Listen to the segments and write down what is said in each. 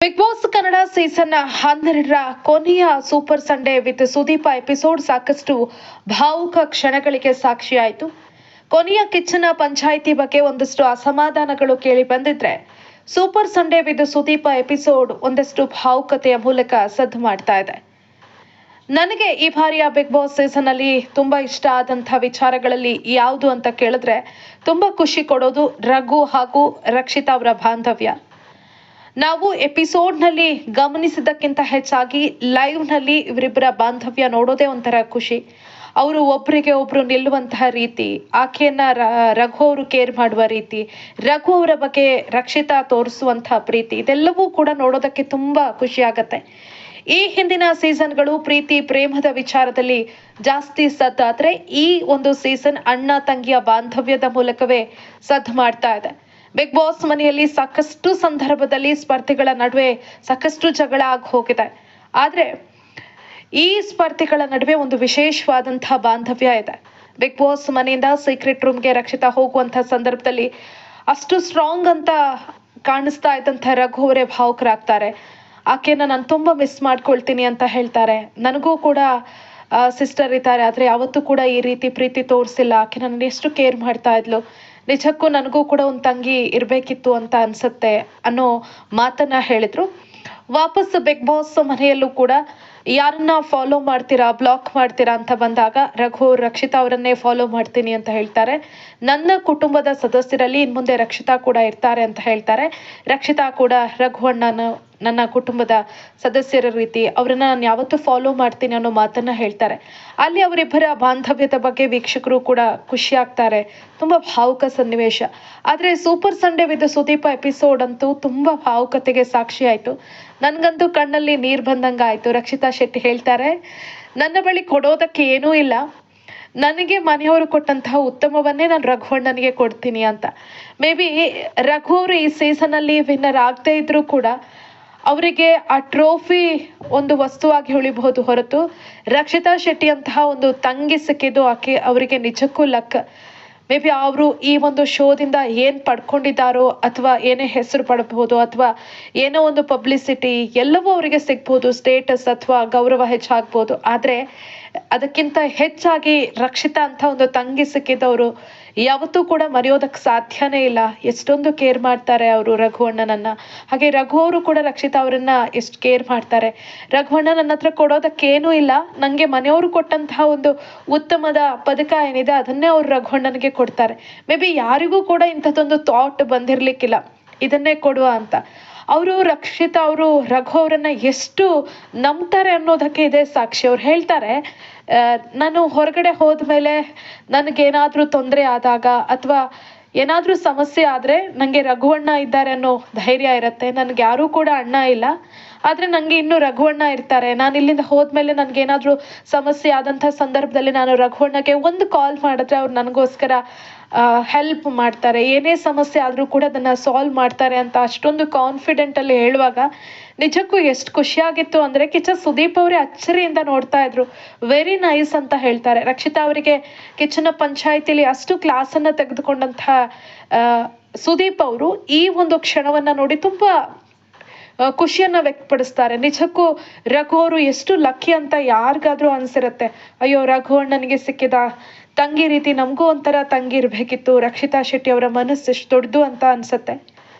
Big Boss Kannada season 12ರ ಕೊನೆಯ super Sunday with Sudeep episode ಸಾಕಷ್ಟು ಭಾವುಕ ಕ್ಷಣಗಳಿಗೆ ಸಾಕ್ಷಿಯಾಯಿತು. ಕೊನೆಯ ಕಿಚ್ಚನ ಪಂಚಾಯಿತಿ ಬಗ್ಗೆ ಒಂದಷ್ಟು ಅಸಮಾಧಾನಗಳು ಕೇಳಿ ಬಂದಿದ್ರೆ, super Sunday with Sudeep episode ಒಂದಷ್ಟು ಭಾವುಕತೆಯ ಮೂಲಕ ಸದ್ದು ಮಾಡ್ತಾ ಇದೆ. ನನಗೆ ಈ ಬಾರಿಯ ಬಿಗ್ ಬಾಸ್ ಸೀಸನ್ ಅಲ್ಲಿ ತುಂಬಾ ಇಷ್ಟ ಆದಂತಹ ವಿಚಾರಗಳಲ್ಲಿ ಯಾವುದು ಅಂತ ಕೇಳಿದ್ರೆ, ತುಂಬಾ ಖುಷಿ ಕೊಡೋದು ರಘು ಹಾಗೂ ರಕ್ಷಿತಾ ಅವರ ಬಾಂಧವ್ಯ. ನಾವು ಎಪಿಸೋಡ್ನಲ್ಲಿ ಗಮನಿಸಿದ್ದಕ್ಕಿಂತ ಹೆಚ್ಚಾಗಿ ಲೈವ್ನಲ್ಲಿ ಇವರಿಬ್ಬರ ಬಾಂಧವ್ಯ ನೋಡೋದೇ ಒಂಥರ ಖುಷಿ. ಅವರು ಒಬ್ಬರಿಗೆ ಒಬ್ರು ನಿಲ್ಲುವಂತಹ ರೀತಿ, ಆಕೆಯನ್ನ ರಘು ಅವರು ಕೇರ್ ಮಾಡುವ ರೀತಿ, ರಘು ಅವರ ಬಗ್ಗೆ ರಕ್ಷಿತಾ ತೋರಿಸುವಂತಹ ಪ್ರೀತಿ, ಇದೆಲ್ಲವೂ ಕೂಡ ನೋಡೋದಕ್ಕೆ ತುಂಬಾ ಖುಷಿ ಆಗತ್ತೆ. ಈ ಹಿಂದಿನ ಸೀಸನ್ಗಳು ಪ್ರೀತಿ ಪ್ರೇಮದ ವಿಚಾರದಲ್ಲಿ ಜಾಸ್ತಿ ಸದ್ದಾದ್ರೆ, ಈ ಒಂದು ಸೀಸನ್ ಅಣ್ಣ ತಂಗಿಯ ಬಾಂಧವ್ಯದ ಮೂಲಕವೇ ಸದ್ದು ಮಾಡ್ತಾ ಇದೆ. ಬಿಗ್ ಬಾಸ್ ಮನೆಯಲ್ಲಿ ಸಾಕಷ್ಟು ಸಂದರ್ಭದಲ್ಲಿ ಸ್ಪರ್ಧಿಗಳ ನಡುವೆ ಸಾಕಷ್ಟು ಜಗಳ ಆಗಿ ಹೋಗಿದೆ. ಆದ್ರೆ ಈ ಸ್ಪರ್ಧಿಗಳ ನಡುವೆ ಒಂದು ವಿಶೇಷವಾದಂತಹ ಬಾಂಧವ್ಯ ಇದೆ. ಬಿಗ್ ಬಾಸ್ ಮನೆಯಿಂದ ಸೀಕ್ರೆಟ್ ರೂಮ್ಗೆ ರಕ್ಷಿತಾ ಹೋಗುವಂತಹ ಸಂದರ್ಭದಲ್ಲಿ ಅಷ್ಟು ಸ್ಟ್ರಾಂಗ್ ಅಂತ ಕಾಣಿಸ್ತಾ ಇದ್ದಂತಹ ರಘು ಅವರೇ ಭಾವುಕರಾಗ್ತಾರೆ. ಆಕೆನ ನಾನು ತುಂಬಾ ಮಿಸ್ ಮಾಡ್ಕೊಳ್ತೀನಿ ಅಂತ ಹೇಳ್ತಾರೆ. ನನಗೂ ಕೂಡ ಸಿಸ್ಟರ್ ಇದ್ದಾರೆ, ಆದ್ರೆ ಯಾವತ್ತೂ ಕೂಡ ಈ ರೀತಿ ಪ್ರೀತಿ ತೋರಿಸಿಲ್ಲ. ಆಕೆ ನನ್ನ ಎಷ್ಟು ಕೇರ್ ಮಾಡ್ತಾ ಇದ್ಲು, ನಿಜಕ್ಕೂ ನನಗೂ ಕೂಡ ಒಂದು ತಂಗಿ ಇರಬೇಕಿತ್ತು ಅಂತ ಅನ್ಸುತ್ತೆ ಅನ್ನೋ ಮಾತನ್ನ ಹೇಳಿದ್ರು. ವಾಪಸ್ ಬಿಗ್ ಬಾಸ್ ಮನೆಯಲ್ಲೂ ಕೂಡ ಯಾರನ್ನ ಫಾಲೋ ಮಾಡ್ತೀರಾ, ಬ್ಲಾಕ್ ಮಾಡ್ತೀರಾ ಅಂತ ಬಂದಾಗ ರಘು ರಕ್ಷಿತಾ ಅವರನ್ನೇ ಫಾಲೋ ಮಾಡ್ತೀನಿ ಅಂತ ಹೇಳ್ತಾರೆ. ನನ್ನ ಕುಟುಂಬದ ಸದಸ್ಯರಲ್ಲಿ ಇನ್ಮುಂದೆ ರಕ್ಷಿತಾ ಕೂಡ ಇರ್ತಾರೆ ಅಂತ ಹೇಳ್ತಾರೆ. ರಕ್ಷಿತಾ ಕೂಡ ರಘು ಅಣ್ಣನ ನನ್ನ ಕುಟುಂಬದ ಸದಸ್ಯರ ರೀತಿ, ಅವರನ್ನ ನಾನು ಯಾವತ್ತೂ ಫಾಲೋ ಮಾಡ್ತೀನಿ ಅನ್ನೋ ಮಾತನ್ನ ಹೇಳ್ತಾರೆ. ಅಲ್ಲಿ ಅವರಿಬ್ಬರ ಬಾಂಧವ್ಯದ ಬಗ್ಗೆ ವೀಕ್ಷಕರು ಕೂಡ ಖುಷಿ ಆಗ್ತಾರೆ. ತುಂಬಾ ಭಾವುಕ ಸನ್ನಿವೇಶ. ಆದ್ರೆ super Sunday with Sudeep episode ಅಂತೂ ತುಂಬಾ ಭಾವುಕತೆಗೆ ಸಾಕ್ಷಿ ಆಯ್ತು. ನನ್ಗಂತೂ ಕಣ್ಣಲ್ಲಿ ನೀರ್ ಬಂದಂಗ ಆಯ್ತು. ರಕ್ಷಿತಾ ಶೆಟ್ಟಿ ಹೇಳ್ತಾರೆ, ನನ್ನ ಬಳಿ ಕೊಡೋದಕ್ಕೆ ಏನೂ ಇಲ್ಲ, ನನಗೆ ಮನೆಯವರು ಕೊಟ್ಟಂತಹ ಉತ್ತಮವನ್ನೇ ನಾನು ರಘುವಣ್ಣನಿಗೆ ಕೊಡ್ತೀನಿ ಅಂತ. ಮೇ ಬಿ ರಘು ಅವರು ಈ ಸೀಸನ್ ಅಲ್ಲಿ ವಿನ್ನರ್ ಆಗದೆ ಇದ್ರು ಕೂಡ ಅವರಿಗೆ ಆ ಟ್ರೋಫಿ ಒಂದು ವಸ್ತುವಾಗಿ ಉಳಿಬಹುದು ಹೊರತು, ರಕ್ಷಿತಾ ಶೆಟ್ಟಿ ಅಂತಹ ಒಂದು ತಂಗಿ ಸಿಕ್ಕಿದ್ದು ಅವರಿಗೆ ನಿಜಕ್ಕೂ ಲಕ್. ಮೇ ಬಿ ಅವರು ಈ ಒಂದು ಶೋದಿಂದ ಏನ್ ಪಡ್ಕೊಂಡಿದ್ದಾರೋ, ಅಥವಾ ಏನೇ ಹೆಸರು ಪಡಬಹುದು, ಅಥವಾ ಏನೋ ಒಂದು ಪಬ್ಲಿಸಿಟಿ ಎಲ್ಲವೂ ಅವರಿಗೆ ಸಿಗ್ಬೋದು, ಸ್ಟೇಟಸ್ ಅಥವಾ ಗೌರವ ಹೆಚ್ಚಾಗ್ಬೋದು. ಆದ್ರೆ ಅದಕ್ಕಿಂತ ಹೆಚ್ಚಾಗಿ ರಕ್ಷಿತಾ ಅಂತ ಒಂದು ತಂಗಿ ಸಿಕ್ಕಿದವರು ಯಾವತ್ತೂ ಕೂಡ ಮರೆಯೋದಕ್ಕೆ ಸಾಧ್ಯನೇ ಇಲ್ಲ. ಎಷ್ಟೊಂದು ಕೇರ್ ಮಾಡ್ತಾರೆ ಅವರು ರಘುವಣ್ಣನನ್ನ. ಹಾಗೆ ರಘು ಅವರು ಕೂಡ ರಕ್ಷಿತಾ ಅವರನ್ನ ಎಷ್ಟು ಕೇರ್ ಮಾಡ್ತಾರೆ. ರಘುವಣ್ಣ ನನ್ನ ಹತ್ರ ಕೊಡೋದಕ್ಕೆ ಏನೂ ಇಲ್ಲ, ನಂಗೆ ಮನೆಯವರು ಕೊಟ್ಟಂತಹ ಒಂದು ಉತ್ತಮದ ಪದಕ ಏನಿದೆ ಅದನ್ನೇ ಅವ್ರು ರಘುವಣ್ಣನಿಗೆ ಕೊಡ್ತಾರೆ. ಮೇ ಬಿ ಯಾರಿಗೂ ಕೂಡ ಇಂಥದ್ದೊಂದು ಥಾಟ್ ಬಂದಿರ್ಲಿಕ್ಕಿಲ್ಲ ಇದನ್ನೇ ಕೊಡುವ ಅಂತ. ಅವರು ರಕ್ಷಿತಾ ಅವರು ರಘು ಅವರನ್ನ ಎಷ್ಟು ನಂಬ್ತಾರೆ ಅನ್ನೋದಕ್ಕೆ ಇದೇ ಸಾಕ್ಷಿ. ಅವ್ರು ಹೇಳ್ತಾರೆ, ನಾನು ಹೊರಗಡೆ ಹೋದ್ಮೇಲೆ ನನಗೇನಾದ್ರೂ ತೊಂದರೆ ಆದಾಗ ಅಥವಾ ಏನಾದ್ರೂ ಸಮಸ್ಯೆ ಆದ್ರೆ ನಂಗೆ ರಘುವಣ್ಣ ಇದ್ದಾರೆ ಅನ್ನೋ ಧೈರ್ಯ ಇರತ್ತೆ. ನನ್ಗೆ ಯಾರೂ ಕೂಡ ಅಣ್ಣ ಇಲ್ಲ, ಆದ್ರೆ ನಂಗೆ ಇನ್ನು ರಘುವಣ್ಣ ಇರ್ತಾರೆ. ನಾನು ಇಲ್ಲಿಂದ ಹೋದ್ಮೇಲೆ ನನ್ಗೇನಾದ್ರೂ ಸಮಸ್ಯೆ ಆದಂತ ಸಂದರ್ಭದಲ್ಲಿ ನಾನು ರಘುವಣ್ಣಗೆ ಒಂದು ಕಾಲ್ ಮಾಡಿದ್ರೆ ಅವ್ರು ನನಗೋಸ್ಕರ ಹೆಲ್ಪ್ ಮಾಡ್ತಾರೆ. ಏನೇ ಸಮಸ್ಯೆ ಆದ್ರೂ ಕೂಡ ಅದನ್ನ ಸಾಲ್ವ್ ಮಾಡ್ತಾರೆ ಅಂತ ಅಷ್ಟೊಂದು ಕಾನ್ಫಿಡೆಂಟ್ ಅಲ್ಲಿ ಹೇಳುವಾಗ ನಿಜಕ್ಕೂ ಎಷ್ಟು ಖುಷಿಯಾಗಿತ್ತು ಅಂದ್ರೆ, ಕಿಚ್ಚ ಸುದೀಪ್ ಅವರೇ ಅಚ್ಚರಿಯಿಂದ ನೋಡ್ತಾ ಇದ್ರು. ವೆರಿ ನೈಸ್ ಅಂತ ಹೇಳ್ತಾರೆ. ರಕ್ಷಿತಾ ಅವರಿಗೆ ಕಿಚ್ಚನ ಪಂಚಾಯಿತಿಲಿ ಅಷ್ಟು ಕ್ಲಾಸ್ ಅನ್ನ ತೆಗೆದುಕೊಂಡಂತಹ ಸುದೀಪ್ ಅವರು ಈ ಒಂದು ಕ್ಷಣವನ್ನ ನೋಡಿ ತುಂಬಾ ಖುಷಿಯನ್ನ ವ್ಯಕ್ತಪಡಿಸ್ತಾರೆ. ನಿಜಕ್ಕೂ ರಘು ಅವರು ಎಷ್ಟು ಲಕ್ಕಿ ಅಂತ ಯಾರಿಗಾದ್ರೂ ಅನ್ಸಿರತ್ತೆ. ಅಯ್ಯೋ, ರಘು ಅಣ್ಣನಿಗೆ ಸಿಕ್ಕಿದ ತಂಗಿ ರೀತಿ ನಮಗೂ ಒಂಥರ ತಂಗಿ ಇರ್ಬೇಕಿತ್ತು. ರಕ್ಷಿತಾ ಶೆಟ್ಟಿ ಅವರ ಮನಸ್ಸು ಎಷ್ಟು ದೊಡ್ಡದು ಅಂತ ಅನ್ಸತ್ತೆ.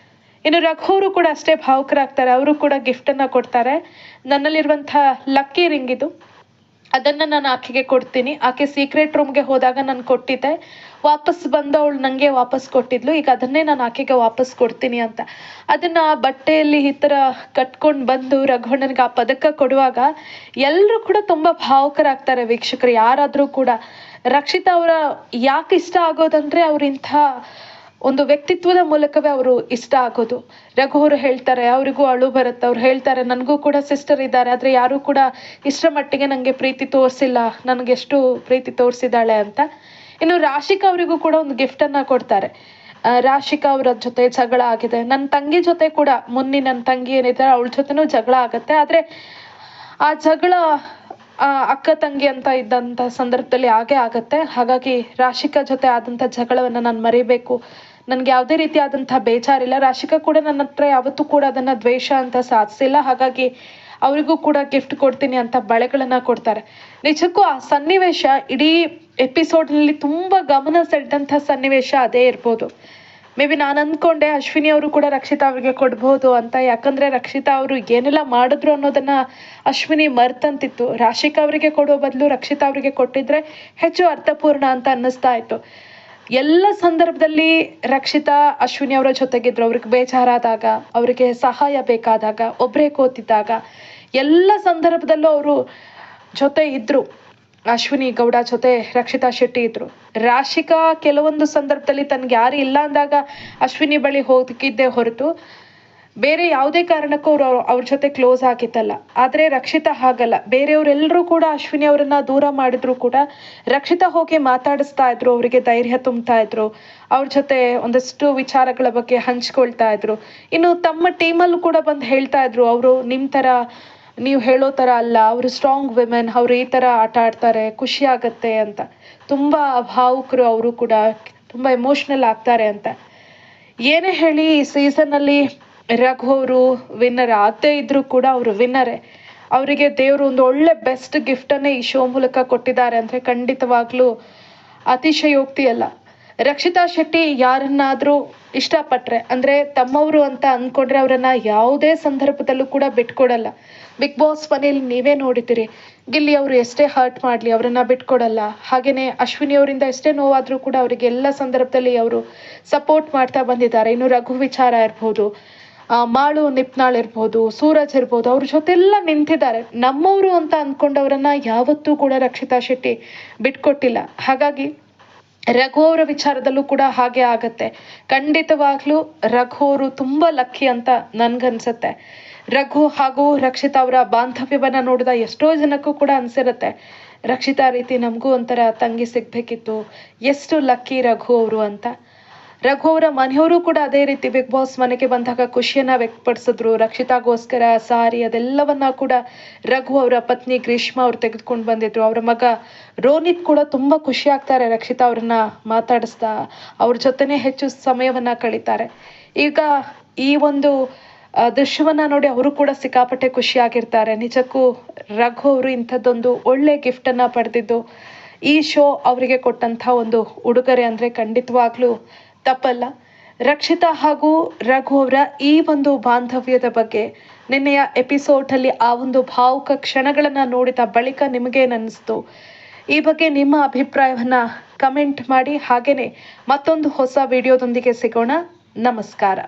ಇನ್ನು ರಘು ಅವರು ಕೂಡ ಅಷ್ಟೇ ಭಾವುಕರಾಗ್ತಾರೆ. ಅವರು ಕೂಡ ಗಿಫ್ಟ್ ಅನ್ನ ಕೊಡ್ತಾರೆ. ನನ್ನಲ್ಲಿರುವಂತಹ ಲಕ್ಕಿ ರಿಂಗ್ ಇದು, ಅದನ್ನ ನಾನು ಆಕೆಗೆ ಕೊಡ್ತೀನಿ. ಆಕೆ ಸೀಕ್ರೆಟ್ ರೂಮ್ಗೆ ಹೋದಾಗ ನಾನು ಕೊಟ್ಟಿದ್ದೆ, ವಾಪಸ್ ಬಂದವಳು ನಂಗೆ ವಾಪಸ್ ಕೊಟ್ಟಿದ್ಲು, ಈಗ ಅದನ್ನೇ ನಾನು ಆಕೆಗೆ ವಾಪಸ್ ಕೊಡ್ತೀನಿ ಅಂತ. ಅದನ್ನ ಬಟ್ಟೆಯಲ್ಲಿ ಈ ತರ ಕಟ್ಕೊಂಡು ಬಂದು ರಘುವಣ್ಣನಿಗೆ ಆ ಪದಕ ಕೊಡುವಾಗ ಎಲ್ಲರೂ ಕೂಡ ತುಂಬಾ ಭಾವುಕರಾಗ್ತಾರೆ ವೀಕ್ಷಕರು. ಯಾರಾದ್ರೂ ಕೂಡ ರಕ್ಷಿತಾ ಅವರ ಯಾಕೆ ಇಷ್ಟ ಆಗೋದಂದ್ರೆ, ಅವ್ರ ಇಂಥ ಒಂದು ವ್ಯಕ್ತಿತ್ವದ ಮೂಲಕವೇ ಅವರು ಇಷ್ಟ ಆಗೋದು. ರಘು ಅವರು ಹೇಳ್ತಾರೆ, ಅವರಿಗೂ ಅಳು ಬರುತ್ತೆ. ಅವ್ರು ಹೇಳ್ತಾರೆ, ನನಗೂ ಕೂಡ ಸಿಸ್ಟರ್ ಇದ್ದಾರೆ, ಆದ್ರೆ ಯಾರು ಕೂಡ ಇಷ್ಟರ ಮಟ್ಟಿಗೆ ನಂಗೆ ಪ್ರೀತಿ ತೋರಿಸಿಲ್ಲ, ನನಗೆಷ್ಟು ಪ್ರೀತಿ ತೋರಿಸಿದಾಳೆ ಅಂತ. ಇನ್ನು ರಾಶಿಕಾ ಅವರಿಗೂ ಕೂಡ ಒಂದು ಗಿಫ್ಟ್ ಅನ್ನ ಕೊಡ್ತಾರೆ. ರಾಶಿಕಾ ಅವರ ಜೊತೆ ಜಗಳ ಆಗಿದೆ. ನನ್ನ ತಂಗಿ ಜೊತೆ ಕೂಡ ನನ್ನ ತಂಗಿ ಏನಿದ್ದಾರೆ ಅವಳ ಜೊತೆನೂ ಜಗಳ ಆಗತ್ತೆ. ಆದ್ರೆ ಆ ಜಗಳ ಅಕ್ಕ ತಂಗಿ ಅಂತ ಇದ್ದಂತ ಸಂದರ್ಭದಲ್ಲಿ ಆಗೇ ಆಗತ್ತೆ. ಹಾಗಾಗಿ ರಾಶಿಕಾ ಜೊತೆ ಆದಂತ ಜಗಳವನ್ನ ನಾನು ಮರಿಬೇಕು, ನನಗೆ ಯಾವುದೇ ರೀತಿಯಾದಂಥ ಬೇಜಾರಿಲ್ಲ. ರಾಶಿಕಾ ಕೂಡ ನನ್ನ ಹತ್ರ ಯಾವತ್ತೂ ಕೂಡ ಅದನ್ನು ದ್ವೇಷ ಅಂತ ಸಾಧಿಸಿಲ್ಲ. ಹಾಗಾಗಿ ಅವರಿಗೂ ಕೂಡ ಗಿಫ್ಟ್ ಕೊಡ್ತೀನಿ ಅಂತ ಬಳೆಗಳನ್ನ ಕೊಡ್ತಾರೆ. ನಿಜಕ್ಕೂ ಆ ಸನ್ನಿವೇಶ ಇಡೀ ಎಪಿಸೋಡ್ನಲ್ಲಿ ತುಂಬ ಗಮನ ಸೆಳೆದಂಥ ಸನ್ನಿವೇಶ ಅದೇ ಇರ್ಬೋದು. ಮೇ ಬಿ ನಾನು ಅಂದ್ಕೊಂಡೆ ಅಶ್ವಿನಿ ಅವರು ಕೂಡ ರಕ್ಷಿತಾ ಅವ್ರಿಗೆ ಕೊಡ್ಬೋದು ಅಂತ. ಯಾಕಂದರೆ ರಕ್ಷಿತಾ ಅವರು ಏನೆಲ್ಲ ಮಾಡಿದ್ರು ಅನ್ನೋದನ್ನು ಅಶ್ವಿನಿ ಮರ್ತಂತಿತ್ತು. ರಾಶಿಕಾ ಅವರಿಗೆ ಕೊಡೋ ಬದಲು ರಕ್ಷಿತಾ ಅವರಿಗೆ ಕೊಟ್ಟಿದ್ರೆ ಹೆಚ್ಚು ಅರ್ಥಪೂರ್ಣ ಅಂತ ಅನ್ನಿಸ್ತಾ ಇತ್ತು. ಎಲ್ಲ ಸಂದರ್ಭದಲ್ಲಿ ರಕ್ಷಿತಾ ಅಶ್ವಿನಿ ಅವರ ಜೊತೆಗಿದ್ರು. ಅವ್ರಿಗೆ ಬೇಜಾರಾದಾಗ, ಅವರಿಗೆ ಸಹಾಯ ಬೇಕಾದಾಗ, ಒಬ್ಬರೇ ಕೂತಿದ್ದಾಗ ಎಲ್ಲ ಸಂದರ್ಭದಲ್ಲೂ ಅವರು ಜೊತೆ ಇದ್ರು. ಅಶ್ವಿನಿ ಗೌಡ ಜೊತೆ ರಕ್ಷಿತಾ ಶೆಟ್ಟಿ ಇದ್ರು. ರಾಶಿಕಾ ಕೆಲವೊಂದು ಸಂದರ್ಭದಲ್ಲಿ ತನಗೆ ಯಾರು ಇಲ್ಲ ಅಂದಾಗ ಅಶ್ವಿನಿ ಬಳಿ ಹೋಗಿದ್ದೇ ಹೊರತು ಬೇರೆ ಯಾವುದೇ ಕಾರಣಕ್ಕೂ ಅವ್ರ ಜೊತೆ ಕ್ಲೋಸ್ ಆಗಿತ್ತಲ್ಲ. ಆದರೆ ರಕ್ಷಿತಾ ಹಾಗಲ್ಲ. ಬೇರೆಯವರೆಲ್ಲರೂ ಕೂಡ ಅಶ್ವಿನಿ ಅವರನ್ನ ದೂರ ಮಾಡಿದ್ರು ಕೂಡ ರಕ್ಷಿತಾ ಹೋಗಿ ಮಾತಾಡಿಸ್ತಾ ಇದ್ರು, ಅವರಿಗೆ ಧೈರ್ಯ ತುಂಬ್ತಾ ಇದ್ರು, ಅವ್ರ ಜೊತೆ ಒಂದಷ್ಟು ವಿಚಾರಗಳ ಬಗ್ಗೆ ಹಂಚ್ಕೊಳ್ತಾ ಇದ್ರು. ಇನ್ನು ತಮ್ಮ ಟೀಮಲ್ಲೂ ಕೂಡ ಬಂದು ಹೇಳ್ತಾ ಇದ್ರು, ಅವರು ನಿಮ್ಮ ಥರ ನೀವು ಹೇಳೋ ಥರ ಅಲ್ಲ, ಅವರು ಸ್ಟ್ರಾಂಗ್ ವಿಮೆನ್, ಅವರು ಈ ಥರ ಆಟ ಆಡ್ತಾರೆ, ಖುಷಿ ಆಗತ್ತೆ ಅಂತ. ತುಂಬ ಭಾವುಕರು, ಅವರು ಕೂಡ ತುಂಬ ಎಮೋಷ್ನಲ್ ಆಗ್ತಾರೆ ಅಂತ. ಏನೇ ಹೇಳಿ ಈ ಸೀಸನ್ನಲ್ಲಿ ರಘು ಅವರು ವಿನ್ನರ್ ಆಗದೇ ಇದ್ರೂ ಕೂಡ ಅವರು ವಿನ್ನರೇ. ಅವರಿಗೆ ದೇವರು ಒಂದು ಒಳ್ಳೆ ಬೆಸ್ಟ್ ಗಿಫ್ಟನ್ನೇ ಈ ಶೋ ಮೂಲಕ ಕೊಟ್ಟಿದ್ದಾರೆ ಅಂದರೆ ಖಂಡಿತವಾಗ್ಲೂ ಅತಿಶಯೋಕ್ತಿ ಅಲ್ಲ. ರಕ್ಷಿತಾ ಶೆಟ್ಟಿ ಯಾರನ್ನಾದರೂ ಇಷ್ಟಪಟ್ಟರೆ ಅಂದರೆ ತಮ್ಮವರು ಅಂತ ಅಂದ್ಕೊಂಡ್ರೆ ಅವರನ್ನು ಯಾವುದೇ ಸಂದರ್ಭದಲ್ಲೂ ಕೂಡ ಬಿಟ್ಕೊಡಲ್ಲ. ಬಿಗ್ ಬಾಸ್ ಮನೇಲಿ ನೀವೇ ನೋಡಿದ್ದೀರಿ, ಗಿಲ್ಲಿ ಅವರು ಎಷ್ಟೇ ಹರ್ಟ್ ಮಾಡಲಿ ಅವರನ್ನು ಬಿಟ್ಕೊಡಲ್ಲ. ಹಾಗೆಯೇ ಅಶ್ವಿನಿ ಅವರಿಂದ ಎಷ್ಟೇ ನೋವಾದರೂ ಕೂಡ ಅವರಿಗೆ ಎಲ್ಲ ಸಂದರ್ಭದಲ್ಲಿ ಅವರು ಸಪೋರ್ಟ್ ಮಾಡ್ತಾ ಬಂದಿದ್ದಾರೆ. ಇನ್ನು ರಘು ವಿಚಾರ ಇರ್ಬೋದು, ಮಾಳು ನಿಪ್ನಾಳ್ ಇರ್ಬೋದು, ಸೂರಜ್ ಇರ್ಬೋದು, ಅವ್ರ ಜೊತೆಲ್ಲ ನಿಂತಿದ್ದಾರೆ. ನಮ್ಮವರು ಅಂತ ಅಂದ್ಕೊಂಡವರನ್ನ ಯಾವತ್ತೂ ಕೂಡ ರಕ್ಷಿತಾ ಶೆಟ್ಟಿ ಬಿಟ್ಕೊಟ್ಟಿಲ್ಲ. ಹಾಗಾಗಿ ರಘು ಅವರ ವಿಚಾರದಲ್ಲೂ ಕೂಡ ಹಾಗೆ ಆಗತ್ತೆ. ಖಂಡಿತವಾಗ್ಲೂ ರಘು ಅವರು ತುಂಬ ಲಕ್ಕಿ ಅಂತ ನನ್ಗನ್ಸುತ್ತೆ. ರಘು ಹಾಗೂ ರಕ್ಷಿತಾ ಅವರ ಬಾಂಧವ್ಯವನ್ನ ನೋಡಿದ ಎಷ್ಟೋ ಜನಕ್ಕೂ ಕೂಡ ಅನ್ಸಿರುತ್ತೆ, ರಕ್ಷಿತಾ ರೀತಿ ನಮಗೂ ಒಂಥರ ತಂಗಿ ಸಿಗ್ಬೇಕಿತ್ತು, ಎಷ್ಟು ಲಕ್ಕಿ ರಘು ಅವರು ಅಂತ. ರಘು ಅವರ ಮನೆಯವರು ಕೂಡ ಅದೇ ರೀತಿ ಬಿಗ್ ಬಾಸ್ ಮನೆಗೆ ಬಂದಾಗ ಖುಷಿಯನ್ನ ವ್ಯಕ್ತಪಡಿಸಿದ್ರು. ರಕ್ಷಿತಾಗೋಸ್ಕರ ಸಾರಿ ಅದೆಲ್ಲವನ್ನ ಕೂಡ ರಘು ಅವರ ಪತ್ನಿ ಗ್ರೀಷ್ಮಾ ಅವ್ರು ತೆಗೆದುಕೊಂಡು ಬಂದಿದ್ರು. ಅವರ ಮಗ ರೋನಿತ್ ಕೂಡ ತುಂಬ ಖುಷಿ ಆಗ್ತಾರೆ ರಕ್ಷಿತಾ ಅವ್ರನ್ನ ಮಾತಾಡಿಸ್ತಾ, ಅವ್ರ ಜೊತೆನೆ ಹೆಚ್ಚು ಸಮಯವನ್ನ ಕಳೀತಾರೆ. ಈಗ ಈ ಒಂದು ದೃಶ್ಯವನ್ನ ನೋಡಿ ಅವರು ಕೂಡ ಸಿಕ್ಕಾಪಟ್ಟೆ ಖುಷಿಯಾಗಿರ್ತಾರೆ. ನಿಜಕ್ಕೂ ರಘು ಅವರು ಇಂಥದ್ದೊಂದು ಒಳ್ಳೆ ಗಿಫ್ಟನ್ನು ಪಡೆದಿದ್ದು ಈ ಶೋ ಅವರಿಗೆ ಕೊಟ್ಟಂಥ ಒಂದು ಉಡುಗೊರೆ ಅಂದರೆ ಖಂಡಿತವಾಗ್ಲೂ ತಪ್ಪಲ್ಲ. ರಕ್ಷಿತಾ ಹಾಗೂ ರಘು ಅವರ ಈ ಒಂದು ಬಾಂಧವ್ಯದ ಬಗ್ಗೆ ನಿನ್ನೆಯ ಎಪಿಸೋಡಲ್ಲಿ ಆ ಒಂದು ಭಾವುಕ ಕ್ಷಣಗಳನ್ನು ನೋಡಿದ ಬಳಿಕ ನಿಮಗೇನಿಸ್ತು? ಈ ಬಗ್ಗೆ ನಿಮ್ಮ ಅಭಿಪ್ರಾಯವನ್ನು ಕಮೆಂಟ್ ಮಾಡಿ. ಹಾಗೆಯೇ ಮತ್ತೊಂದು ಹೊಸ ವಿಡಿಯೋದೊಂದಿಗೆ ಸಿಗೋಣ. ನಮಸ್ಕಾರ.